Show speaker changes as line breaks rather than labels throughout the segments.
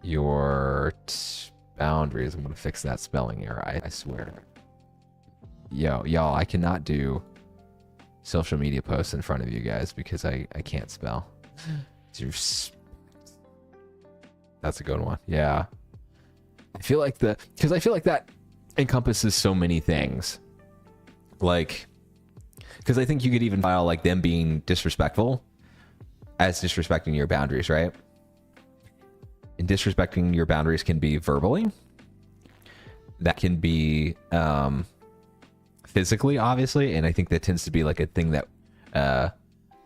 your boundaries. I'm gonna fix that spelling error. I swear. Y'all, I cannot do social media posts in front of you guys because I can't spell. That's a good one. Yeah. I feel like that encompasses so many things. Like, because I think you could even file like them being disrespectful as disrespecting your boundaries, right? And disrespecting your boundaries can be verbally. That can be physically, obviously. And I think that tends to be like a thing that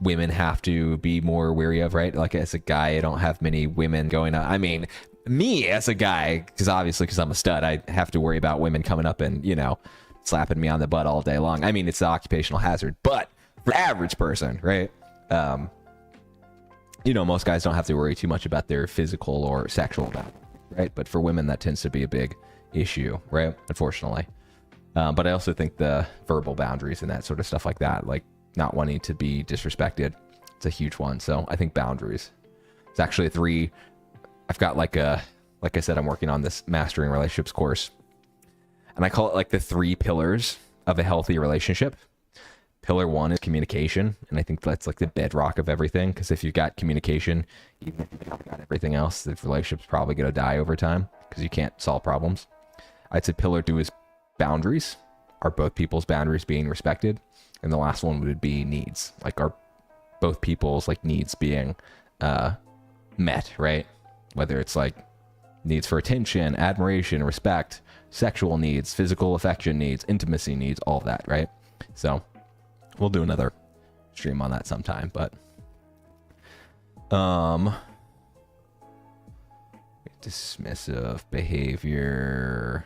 women have to be more wary of, right? Like as a guy, I don't have many women going on. I mean, me as a guy, because I'm a stud, I have to worry about women coming up and, you know, slapping me on the butt all day long. I mean, it's an occupational hazard, but for the average person, right? You know, most guys don't have to worry too much about their physical or sexual boundaries, right? But for women, that tends to be a big issue, right? Unfortunately. But I also think the verbal boundaries and that sort of stuff like that, like not wanting to be disrespected, it's a huge one. So I think boundaries. It's actually I've got like I said, I'm working on this mastering relationships course. And I call it like the 3 pillars of a healthy relationship. Pillar 1 is communication. And I think that's like the bedrock of everything. Because if you've got communication, even if you've got everything else, the relationship's probably going to die over time because you can't solve problems. I'd say pillar 2 is boundaries. Are both people's boundaries being respected? And the last one would be needs. Like, are both people's like needs being met, right? Whether it's like needs for attention, admiration, respect, sexual needs, physical affection needs, intimacy needs, all of that, right? So we'll do another stream on that sometime, but dismissive behavior.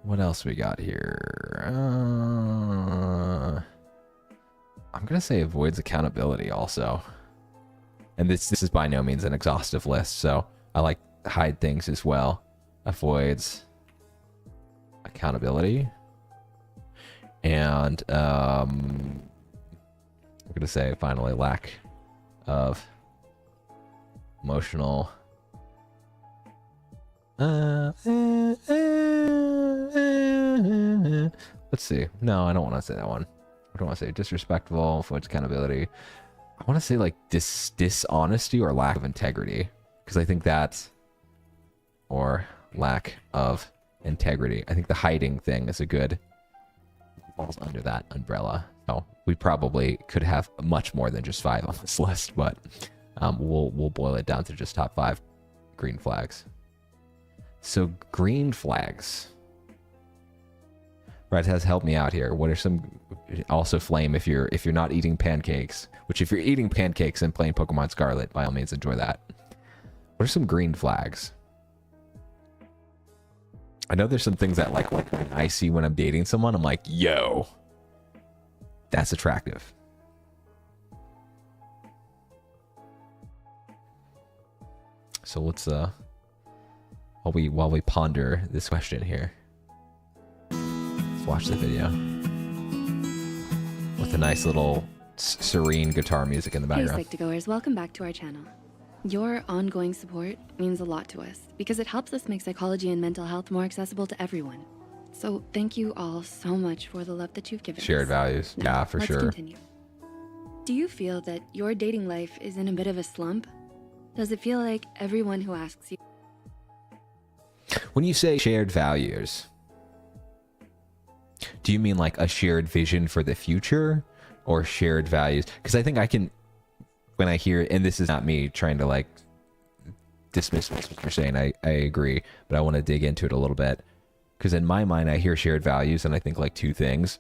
What else we got here? I'm gonna say avoids accountability also. And this is by no means an exhaustive list, so I like hide things as well. Avoids accountability. And I'm gonna say finally lack of emotional let's see. No, I don't want to say that one. I don't want to say disrespectful, avoids accountability. I want to say like dishonesty or lack of integrity, because I think that's, or lack of integrity. I think the hiding thing is a good, falls under that umbrella. So we probably could have much more than just 5 on this list, but we'll boil it down to just top 5 green flags. So green flags. Red has helped me out here. What are some? Also, Flame, if you're not eating pancakes, which if you're eating pancakes and playing Pokemon Scarlet, by all means enjoy that. What are some green flags? I know there's some things that like when I see when I'm dating someone, I'm like, yo, that's attractive. So let's while we ponder this question here, let's watch the video with a nice little serene guitar music in the background.
Hey Psych2Goers, welcome back to our channel. Your ongoing support means a lot to us because it helps us make psychology and mental health more accessible to everyone. So thank you all so much for the love that you've given us.
Shared values.
Now,
Yeah, for
let's
sure.
Continue. Do you feel that your dating life is in a bit of a slump? Does it feel like everyone who asks you...
When you say shared values, do you mean like a shared vision for the future or shared values? Because I think I can, when I hear, and this is not me trying to like dismiss what you're saying, I agree, but I want to dig into it a little bit. Because in my mind, I hear shared values and I think like 2 things.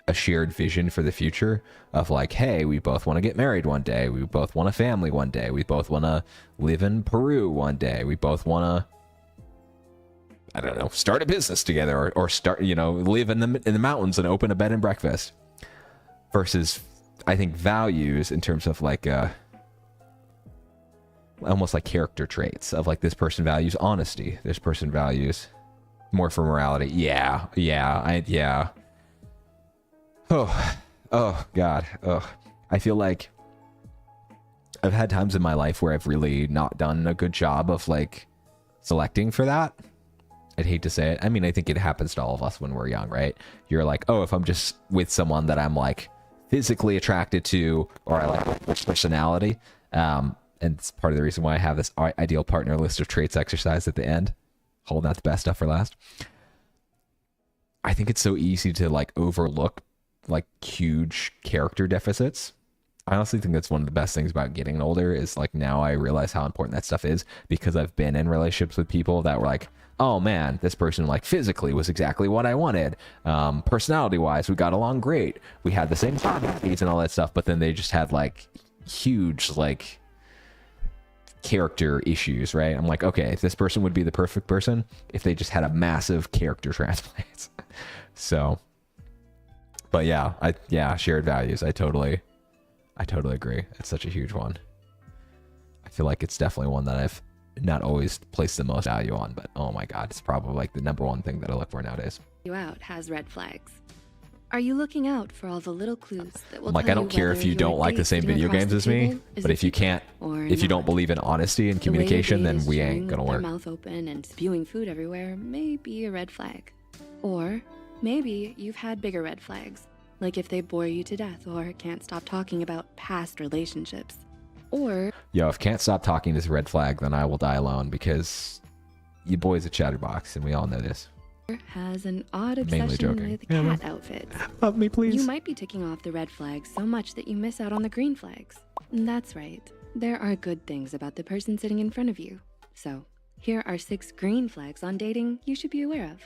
A shared vision for the future of like, hey, we both want to get married one day. We both want a family one day. We both want to live in Peru one day. We both want to, I don't know, start a business together or start, you know, live in the mountains and open a bed and breakfast. Versus, I think, values in terms of like almost like character traits of like this person values honesty. This person values more for morality. Yeah. Oh God. Oh, I feel like I've had times in my life where I've really not done a good job of like selecting for that. I'd hate to say it. I mean, I think it happens to all of us when we're young, right? You're like, oh, if I'm just with someone that I'm like physically attracted to, or I like their personality, and it's part of the reason why I have this ideal partner list of traits exercise at the end, holding out the best stuff for last. I think it's so easy to like overlook like huge character deficits. I honestly think that's one of the best things about getting older is like now I realize how important that stuff is, because I've been in relationships with people that were like, oh man, this person like physically was exactly what I wanted. Personality wise, we got along great. We had the same hobbies and all that stuff, but then they just had like huge like character issues, right? I'm like, okay, if this person would be the perfect person if they just had a massive character transplant. So, but yeah, shared values. I totally agree. It's such a huge one. I feel like it's definitely one that I've not always placed the most value on, but oh my god, it's probably like the number one thing that I look for nowadays.
You out has red flags. Are you looking out for all the little clues that will
I'm like,
tell
I don't care
whether
if you
your
don't like the
date
same
sitting
video
across
games
the
as me,
table is
but
a
if you
secret
can't,
or
if you don't
not?
believe in honesty and
The way a
communication,
date
then
is
we
chewing
ain't gonna
with their
work.
mouth open and spewing food everywhere may be a red flag. Or maybe you've had bigger red flags, like if they bore you to death or can't stop talking about past relationships. Or
Yo, if can't stop talking is a red flag, then I will die alone, because you boy's a chatterbox, and we all know this.
has an odd
Mainly
obsession
joking.
with
Yeah,
cat outfits.
Help me, please.
You might be ticking off the red flags so much that you miss out on the green flags. That's right. There are good things about the person sitting in front of you. So, here are 6 green flags on dating you should be aware of.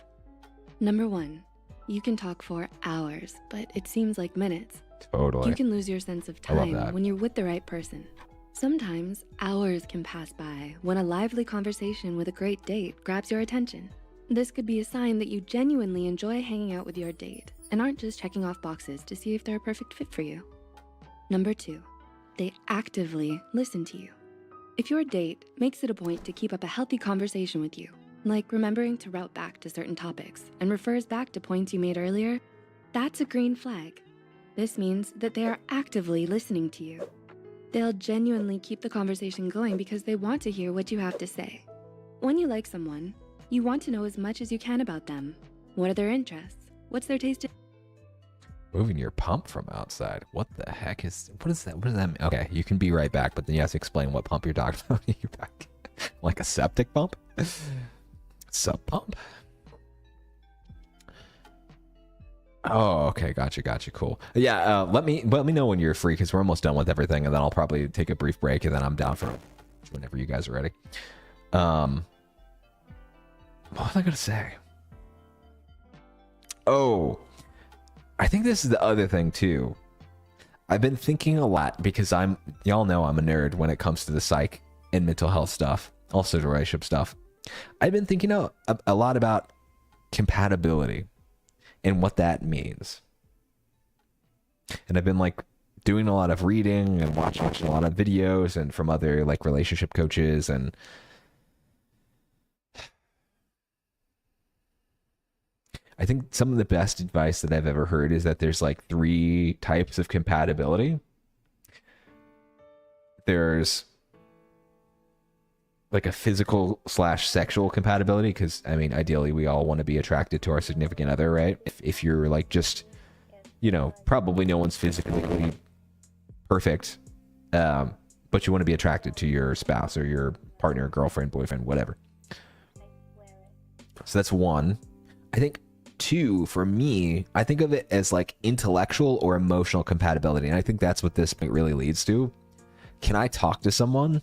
Number 1, you can talk for hours, but it seems like minutes.
Totally.
You can lose your sense of
I love
time
that.
when you're with the right person. Sometimes hours can pass by when a lively conversation with a great date grabs your attention. This could be a sign that you genuinely enjoy hanging out with your date and aren't just checking off boxes to see if they're a perfect fit for you. Number 2, they actively listen to you. If your date makes it a point to keep up a healthy conversation with you, like remembering to route back to certain topics and refers back to points you made earlier, that's a green flag. This means that they are actively listening to you. They'll genuinely keep the conversation going because they want to hear what you have to say. When you like someone, you want to know as much as you can about them. What are their interests? What's their taste?
Moving your pump from outside. What the heck is, what is that? What does that mean? Okay, you can be right back, but then you have to explain what pump you're talking about when you're back. Like a septic pump? Sub pump? Oh, okay, gotcha, cool. Yeah, let me know when you're free, because we're almost done with everything, and then I'll probably take a brief break, and then I'm down for whenever you guys are ready. What was I gonna say? Oh, I think this is the other thing too. I've been thinking a lot, because y'all know I'm a nerd when it comes to the psych and mental health stuff, also the relationship stuff. I've been thinking a lot about compatibility and what that means. And I've been like doing a lot of reading and watching a lot of videos and from other like relationship coaches, and I think some of the best advice that I've ever heard is that there's like 3 types of compatibility. There's like a physical / sexual compatibility, because I mean, ideally we all want to be attracted to our significant other, right? If you're like just, you know, probably no one's physically perfect, but you want to be attracted to your spouse or your partner, girlfriend, boyfriend, whatever. So that's 1. I think 2, for me, I think of it as like intellectual or emotional compatibility, and I think that's what this really leads to. Can I talk to someone?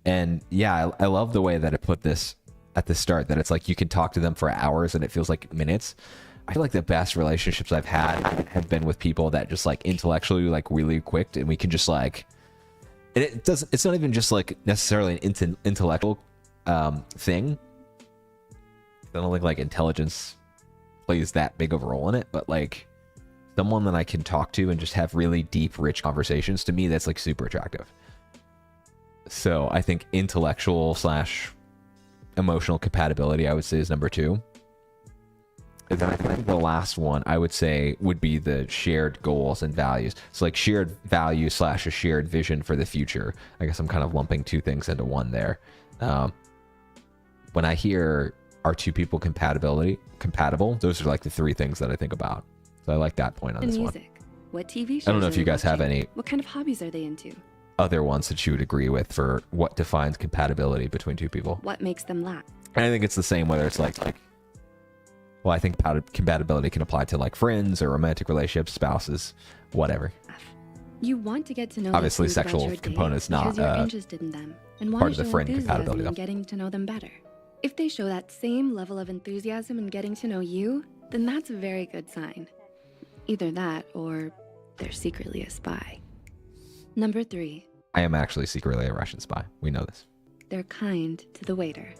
And yeah, I love the way that it put this at the start, that it's like you can talk to them for hours and it feels like minutes. I feel like the best relationships I've had have been with people that just like intellectually like really equipped, and we can just like, and it's not even just like necessarily an intellectual thing. I don't think like intelligence plays that big of a role in it, but like someone that I can talk to and just have really deep, rich conversations, to me that's like super attractive. So I think intellectual / emotional compatibility, I would say, is number 2. And then I think the last one I would say would be the shared goals and values. So like shared value / a shared vision for the future. I guess I'm kind of lumping two things into one there. When I hear are two people compatible, those are like the three things that I think about. So I like that point on this
music.
one.
What TV shows
I don't know
are
if
they
you guys have
watching?
any
What kind of hobbies are they into?
other ones that you would agree with for what defines compatibility between two people.
What makes them laugh?
And I think it's the same whether it's like well, I think compatibility can apply to like friends or romantic relationships, spouses, whatever.
You want to get to know
Obviously,
the food about
sexual
your date
component is not
because you're interested in them and want
part
to
of the
show
friend
enthusiasm
compatibility,
in
though.
getting to know them better. If they show that same level of enthusiasm in getting to know you, then that's a very good sign. Either that or they're secretly a spy. Number 3,
I am actually secretly a Russian spy. We know this.
they're kind to the waiter.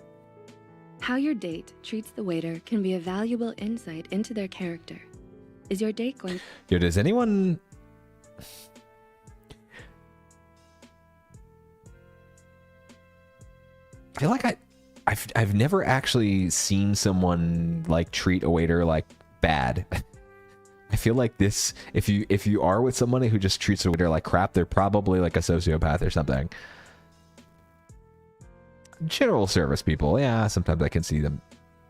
How your date treats the waiter can be a valuable insight into their character. Is your date going...
Yo, does anyone... I feel like I've never actually seen someone like treat a waiter like bad. I feel like this, if you are with somebody who just treats a waiter like crap, they're probably like a sociopath or something. General service people, yeah, sometimes I can see them.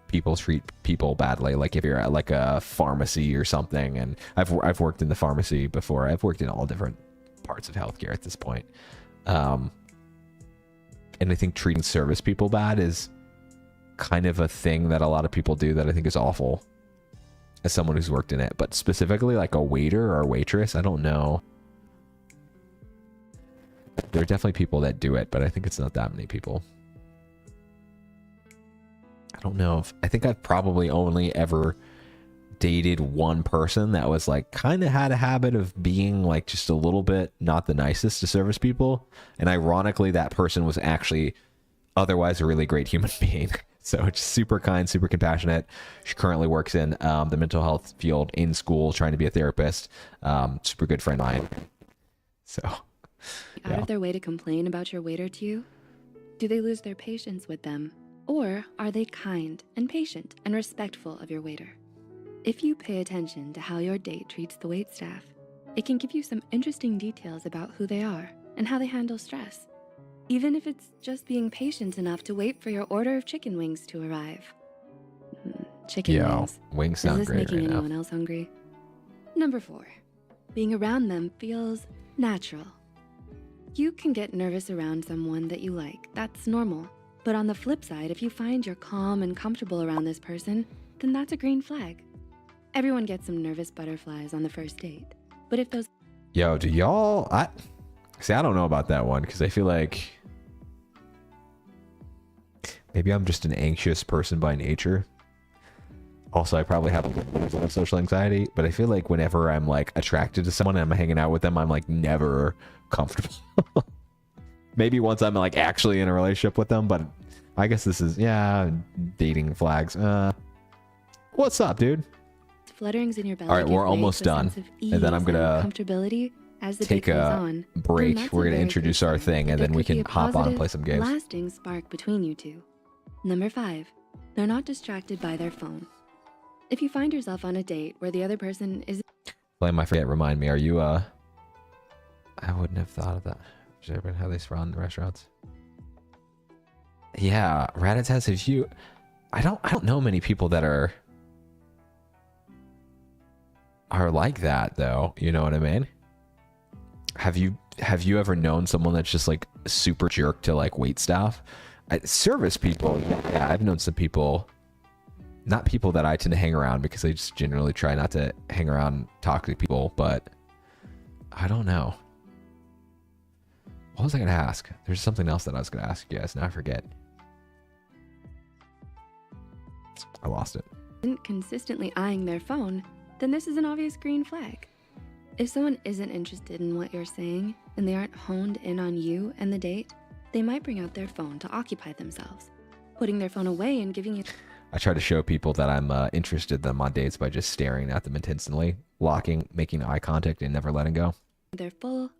People treat people badly, like if you're at like a pharmacy or something. And I've worked in the pharmacy before. I've worked in all different parts of healthcare at this point. And I think treating service people bad is kind of a thing that a lot of people do that I think is awful as someone who's worked in it. But specifically like a waiter or a waitress, I don't know. There are definitely people that do it, but I think it's not that many people. I don't know if... I think I've probably only ever dated one person that was like kind of had a habit of being like just a little bit not the nicest to service people. And ironically, that person was actually otherwise a really great human being. So it's super kind, super compassionate. She currently works in the mental health field in school, trying to be a therapist. Super good friend of mine. So,
out of their way to complain about your waiter to you? Do they lose their patience with them? Or are they kind and patient and respectful of your waiter? If you pay attention to how your date treats the waitstaff, it can give you some interesting details about who they are and how they handle stress. Even if it's just being patient enough to wait for your order of chicken wings to arrive. Chicken wings.
Wings sound
Is this
great
making
right now.
anyone else hungry? Number 4, being around them feels natural. You can get nervous around someone that you like. That's normal. But on the flip side, if you find you're calm and comfortable around this person, then that's a green flag. Everyone gets some nervous butterflies on the first date. But if those...
Yo, do y'all... I don't know about that one because I feel like... Maybe I'm just an anxious person by nature. Also, I probably have a little bit of social anxiety, but I feel like whenever I'm like attracted to someone and I'm hanging out with them, I'm like never comfortable. Maybe once I'm like actually in a relationship with them, but I guess this is, yeah, dating flags. What's up, dude?
Flutterings in your belly.
All right, we're almost done. And then I'm going to
comfortability as the
take a break. We're going to introduce our thing, and then we can hop on and play some games.
Lasting spark between you two. Number 5, they're not distracted by their phone. If you find yourself on a date where the other person is...
Blame, I forget, remind me, are you, I wouldn't have thought of that. Should everyone how they run the restaurants? Yeah, Ratatas, if you... I don't know many people that are like that, though. You know what I mean? Have you ever known someone that's just like super jerk to like wait staff? Service people, yeah, I've known some people, not people that I tend to hang around because I just generally try not to hang around and talk to people, but I don't know. What was I going to ask? There's something else that I was going to ask you guys. Now I forget. I lost it.
Isn't consistently eyeing their phone, then this is an obvious green flag. If someone isn't interested in what you're saying and they aren't honed in on you and the date, they might bring out their phone to occupy themselves, putting their phone away and giving it...
I try to show people that I'm interested in them on dates by just staring at them intensely, making eye contact and never letting go.
Their full...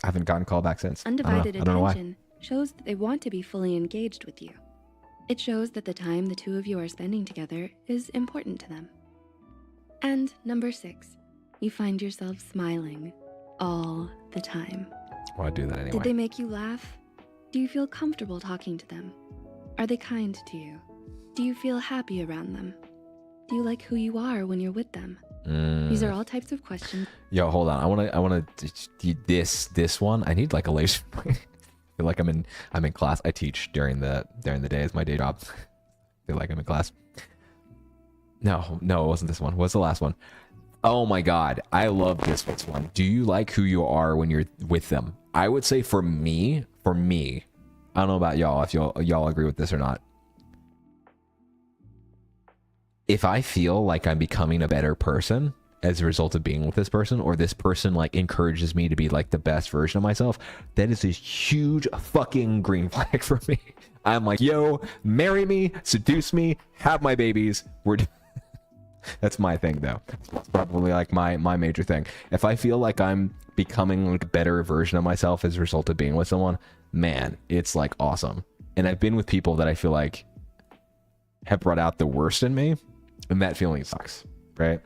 I haven't gotten a call back since.
Undivided
I don't know why.
attention shows that they want to be fully engaged with you. It shows that the time the two of you are spending together is important to them. And number 6, you find yourself smiling all the time.
Well, I do that anyway.
Did they make you laugh? Do you feel comfortable talking to them? Are they kind to you? Do you feel happy around them? Do you like who you are when you're with them? These are all types of questions.
Yo, hold on. I wanna do this one. I need like a laser. I feel like I'm in class. I teach during the day as my day job. I feel like I'm in class. No, it wasn't this one. What's the last one? Oh my god, I love this one. Do you like who you are when you're with them? I would say for me, I don't know about y'all, if y'all agree with this or not. If I feel like I'm becoming a better person as a result of being with this person, or this person like encourages me to be like the best version of myself, that is a huge fucking green flag for me. I'm like, yo, marry me, seduce me, have my babies. That's my thing though. That's probably like my major thing. If I feel like I'm becoming like a better version of myself as a result of being with someone, man, it's like awesome. And I've been with people that I feel like have brought out the worst in me, and that feeling sucks, right?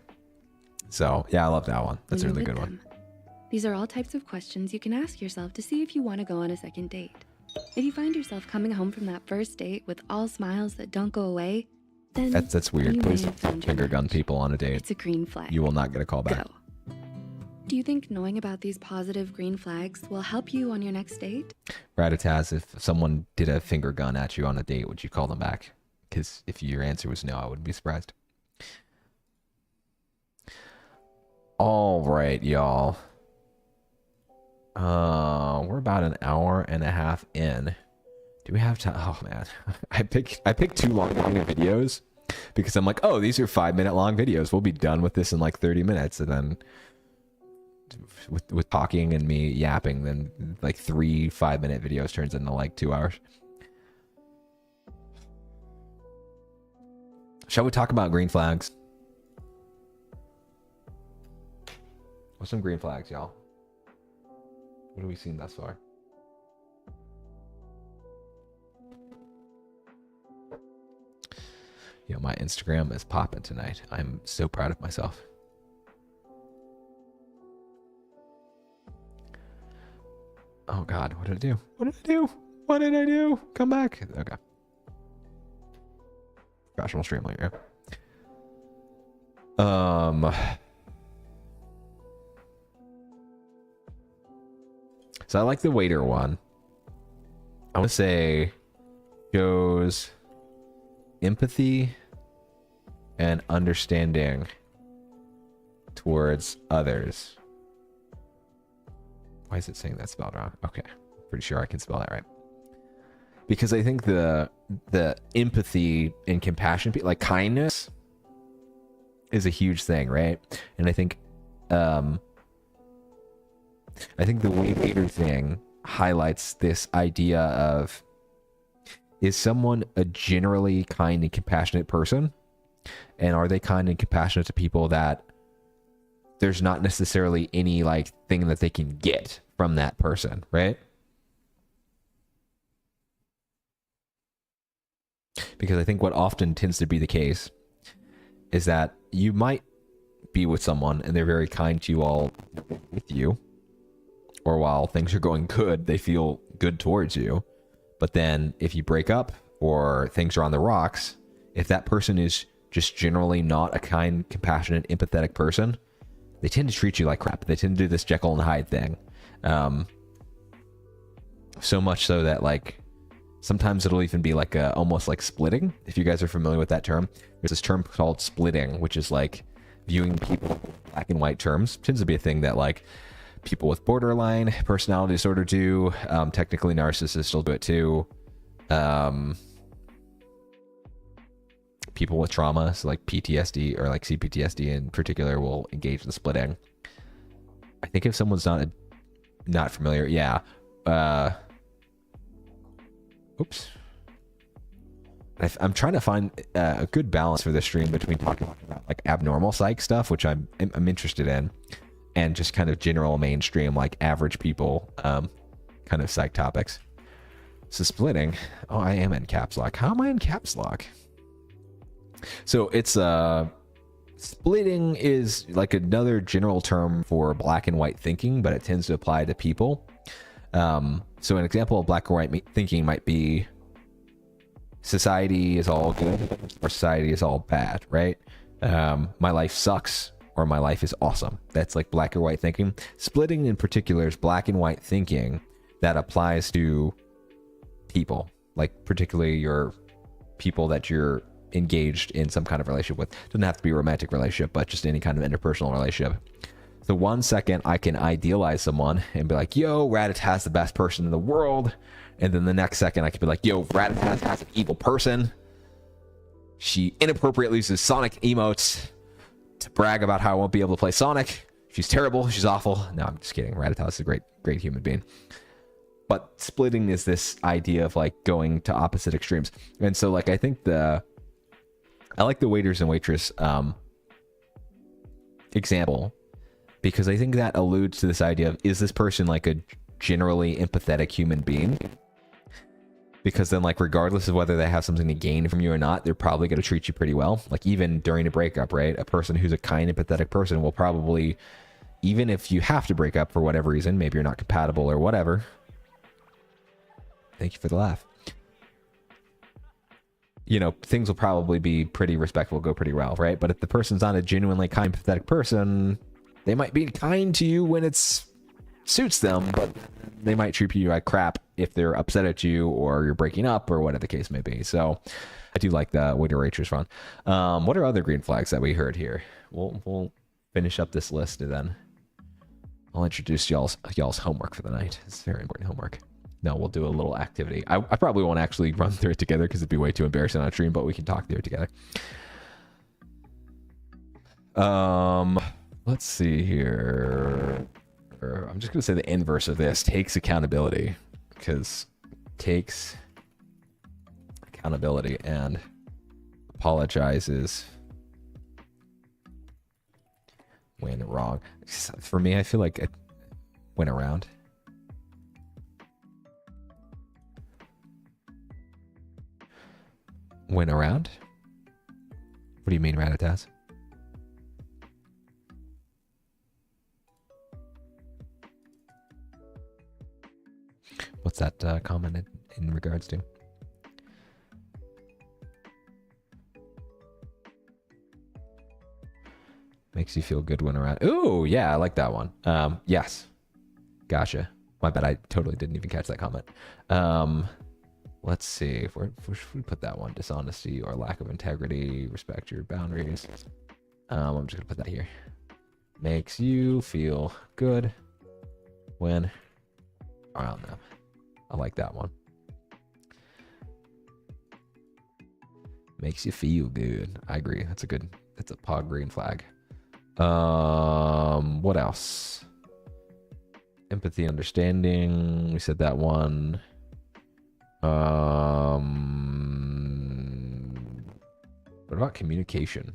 So yeah, I love that one. That's a really good one.
These are all types of questions you can ask yourself to see if you want to go on a second date. If you find yourself coming home from that first date with all smiles that don't go away, then
that's weird. Please don't finger gun people on a date.
It's a green flag.
You will not get a call back.
Go. Do you think knowing about these positive green flags will help you on your next date?
Ratataz, if someone did a finger gun at you on a date, would you call them back? Because if your answer was no, I wouldn't be surprised. All right, y'all. We're about an hour and a half in. Do we have time? Oh man, I picked 2 long videos because I'm like, oh, these are 5-minute long videos. We'll be done with this in like 30 minutes, and then with talking and me yapping, then like 3 5-minute videos turns into like 2 hours. Shall we talk about green flags? What's some green flags, y'all? What have we seen thus far? Yo, my Instagram is popping tonight. I'm so proud of myself. Oh god, what did I do? What did I do? What did I do? Come back. Okay. Professional stream later. So I like the waiter one. I want to say shows empathy and understanding towards others. Why is it saying that spelled wrong? Okay, pretty sure I can spell that right. Because I think the empathy and compassion, like kindness, is a huge thing, right? And I think the waiter thing highlights this idea of, is someone a generally kind and compassionate person? And are they kind and compassionate to people that there's not necessarily any like thing that they can get from that person, right? Because I think what often tends to be the case is that you might be with someone and they're very kind to you all with you, or while things are going good, they feel good towards you. But then if you break up or things are on the rocks, if that person is just generally not a kind, compassionate, empathetic person, they tend to treat you like crap. They tend to do this Jekyll and Hyde thing. So much so that like sometimes it'll even be like almost like splitting. If you guys are familiar with that term, there's this term called splitting, which is like viewing people in black and white terms. It tends to be a thing that like people with borderline personality disorder do. Technically narcissists will do it too. People with trauma, so like PTSD or like CPTSD in particular, will engage in splitting. I think if someone's not familiar, yeah. Oops. I'm trying to find a good balance for this stream between talking about like abnormal psych stuff, which I'm interested in, and just kind of general mainstream like average people kind of psych topics. So splitting. Oh, I am in caps lock. How am I in caps lock? So it's splitting is like another general term for black and white thinking, but it tends to apply to people. So an example of black and white thinking might be society is all good or society is all bad, right? My life sucks or my life is awesome. That's like black or white thinking. Splitting in particular is black and white thinking that applies to people, like particularly your people that you're engaged in some kind of relationship with. Doesn't have to be a romantic relationship, but just any kind of interpersonal relationship. So 1 second I can idealize someone and be like, yo, Rattata's the best person in the world. And then the next second I could be like, yo, Rattata's an evil person. She inappropriately uses Sonic emotes to brag about how I won't be able to play Sonic. She's terrible. She's awful. No, I'm just kidding. Rattata's a great human being. But splitting is this idea of like going to opposite extremes. And so like, I think I like the waiters and waitress example, because I think that alludes to this idea of, is this person like a generally empathetic human being? Because then like, regardless of whether they have something to gain from you or not, they're probably going to treat you pretty well. Like even during a breakup, right? A person who's a kind, empathetic person will probably, even if you have to break up for whatever reason, maybe you're not compatible or whatever. Thank you for the laugh. You know, things will probably be pretty respectful, go pretty well, right? But if the person's not a genuinely kind, empathetic person, they might be kind to you when it suits them, but they might treat you like crap if they're upset at you or you're breaking up or whatever the case may be. So I do like the waiter waitress one. What are other green flags that we heard here? We'll finish up this list and then I'll introduce y'all's homework for the night. It's very important homework. No, we'll do a little activity. I probably won't actually run through it together because it'd be way too embarrassing on stream, but we can talk through it together. Let's see here. I'm just going to say the inverse of this. Takes accountability. Because takes accountability and apologizes when wrong. For me, I feel like it went around. Went around? What do you mean, Rattata? What's that comment in regards to? Makes you feel good when around. Ooh, yeah, I like that one. Yes. Gotcha. My bad, I totally didn't even catch that comment. Let's see if we put that one. Dishonesty or lack of integrity. Respect your boundaries. I'm just gonna put that here. Makes you feel good when around them. I like that one. Makes you feel good. I agree. That's a pog green flag. What else? Empathy, understanding. We said that one. What about communication?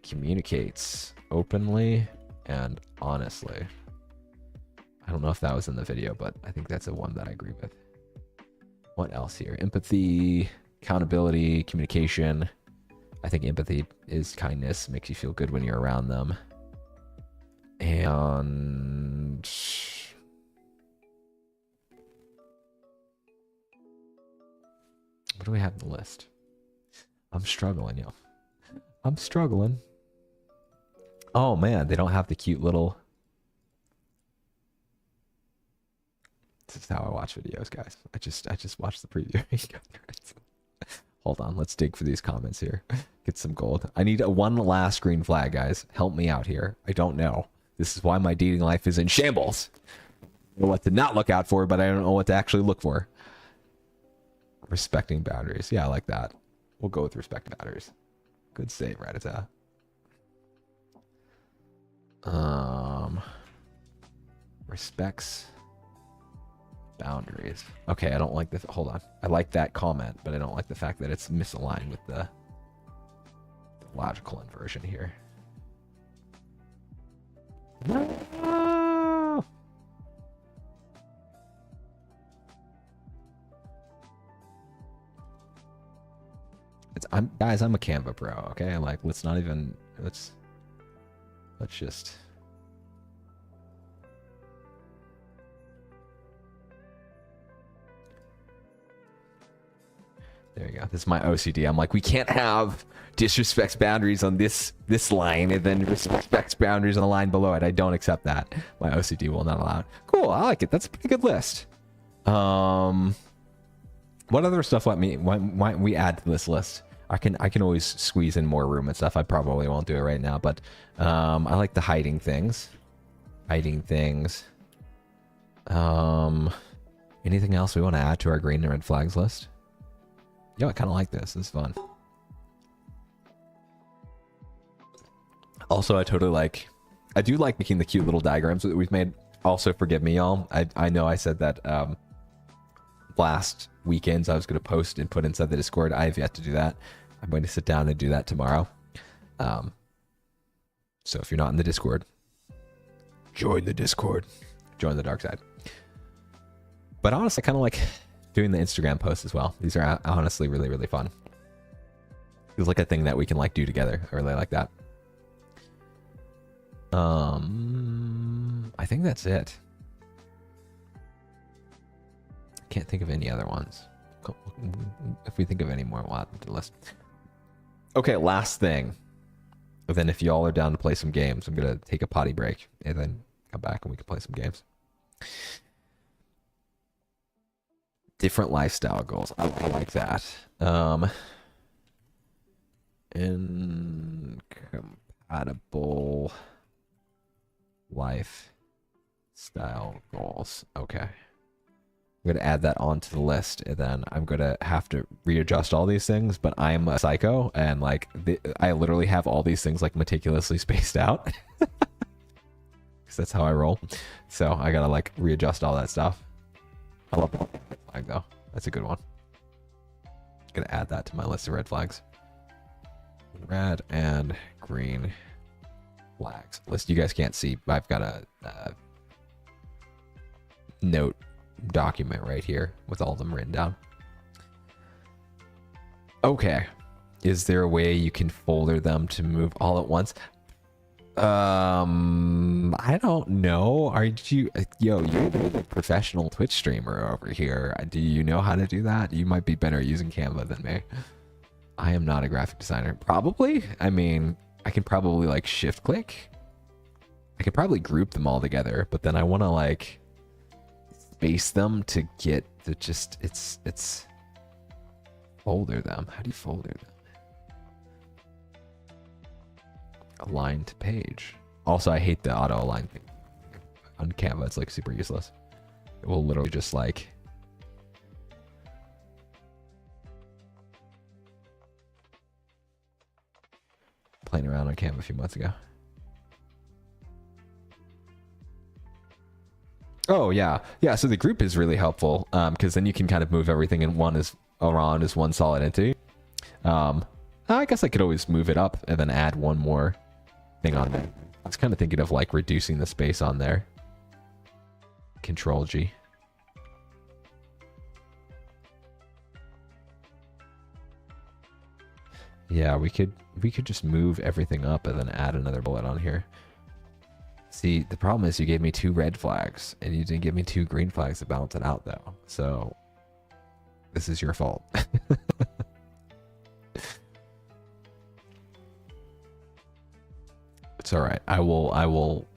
Communicates openly and honestly. I don't know if that was in the video, but I think that's the one that I agree with. What else here? Empathy, accountability, communication. I think empathy is kindness, makes you feel good when you're around them. And what do we have on the list? I'm struggling, yo. I'm struggling. Oh man, they don't have the cute little... This is how I watch videos, guys. I just watched the preview. Hold on, let's dig for these comments here. Get some gold. I need one last green flag, guys. Help me out here. I don't know. This is why my dating life is in shambles. I know what to not look out for, but I don't know what to actually look for. Respecting boundaries. Yeah, I like that. We'll go with respect boundaries. Good save, Rattata. Respects boundaries. Okay, I don't like this. Hold on. I like that comment, but I don't like the fact that it's misaligned with the logical inversion here. No! Guys, I'm a Canva pro, okay? Like, let's just... There you go. This is my OCD. I'm like, we can't have disrespects boundaries on this line and then respects boundaries on the line below it. I don't accept that. My OCD will not allow it. Cool, I like it. That's a pretty good list. What other stuff might we add to this list? I can always squeeze in more room and stuff. I probably won't do it right now, but I like the hiding things. Anything else we want to add to our green and red flags list? Yo, I kind of like this. This is fun. Also, I do like making the cute little diagrams that we've made. Also, forgive me, y'all. I know I said that last weekends I was going to post and put inside the Discord. I have yet to do that. I'm going to sit down and do that tomorrow. So if you're not in the Discord, join the Discord. Join the dark side. But honestly, I kind of like doing the Instagram posts as well. These are honestly really, really fun. It's like a thing that we can like do together. I really like that. I think that's it. Can't think of any other ones. If we think of any more, we'll add them to the list. Okay, last thing. But then if y'all are down to play some games, I'm gonna take a potty break and then come back and we can play some games. Different lifestyle goals. I like that. Incompatible lifestyle goals. Okay. I'm going to add that onto the list, and then I'm going to have to readjust all these things, but I'm a psycho, and like I literally have all these things like meticulously spaced out. Because that's how I roll. So I got to like readjust all that stuff. I love that flag though. That's a good one. Gonna add that to my list of red flags. Red and green flags. List you guys can't see, but I've got a note document right here with all of them written down. Okay. Is there a way you can folder them to move all at once? I don't know. You're the professional Twitch streamer over here. Do you know how to do that? You might be better at using Canva than me. I am not a graphic designer. Probably. I mean, I can probably like shift click. I could probably group them all together, but then I want to like space them to get the it's folder them. How do you folder them? Align to page. Also, I hate the auto align thing on Canva. It's like super useless. It will literally just like playing around on Canva a few months ago. Oh yeah, so the group is really helpful because then you can kind of move everything in around as one solid entity. I guess I could always move it up and then add one more thing on there. I was kind of thinking of like reducing the space on there. Control G. Yeah, we could just move everything up and then add another bullet on here. See, the problem is you gave me 2 red flags and you didn't give me 2 green flags to balance it out though. So this is your fault. It's all right. I will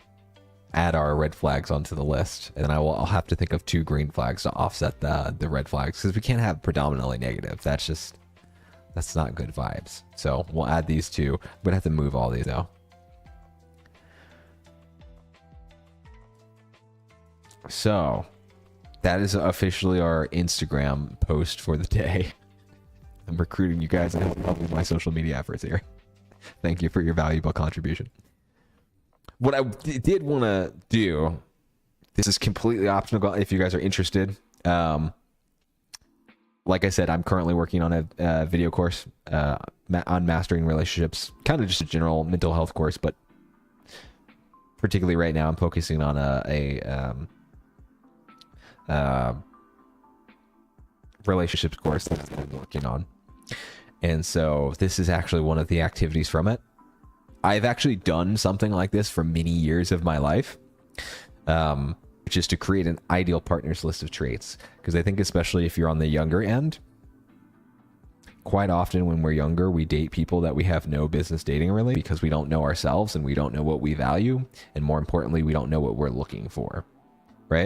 add our red flags onto the list, and I'll have to think of 2 green flags to offset the red flags because we can't have predominantly negative. That's not good vibes. So we'll add these 2. I'm gonna have to move all these though. So that is officially our Instagram post for the day. I'm recruiting you guys and helping my social media efforts here. Thank you for your valuable contribution. What I did want to do, this is completely optional if you guys are interested. Like I said, I'm currently working on a video course on mastering relationships, kind of just a general mental health course, but particularly right now I'm focusing on a relationships course that I'm working on. And so this is actually one of the activities from it. I've actually done something like this for many years of my life, which is to create an ideal partners list of traits. Because I think especially if you're on the younger end, quite often when we're younger, we date people that we have no business dating really, because we don't know ourselves and we don't know what we value. And more importantly, we don't know what we're looking for.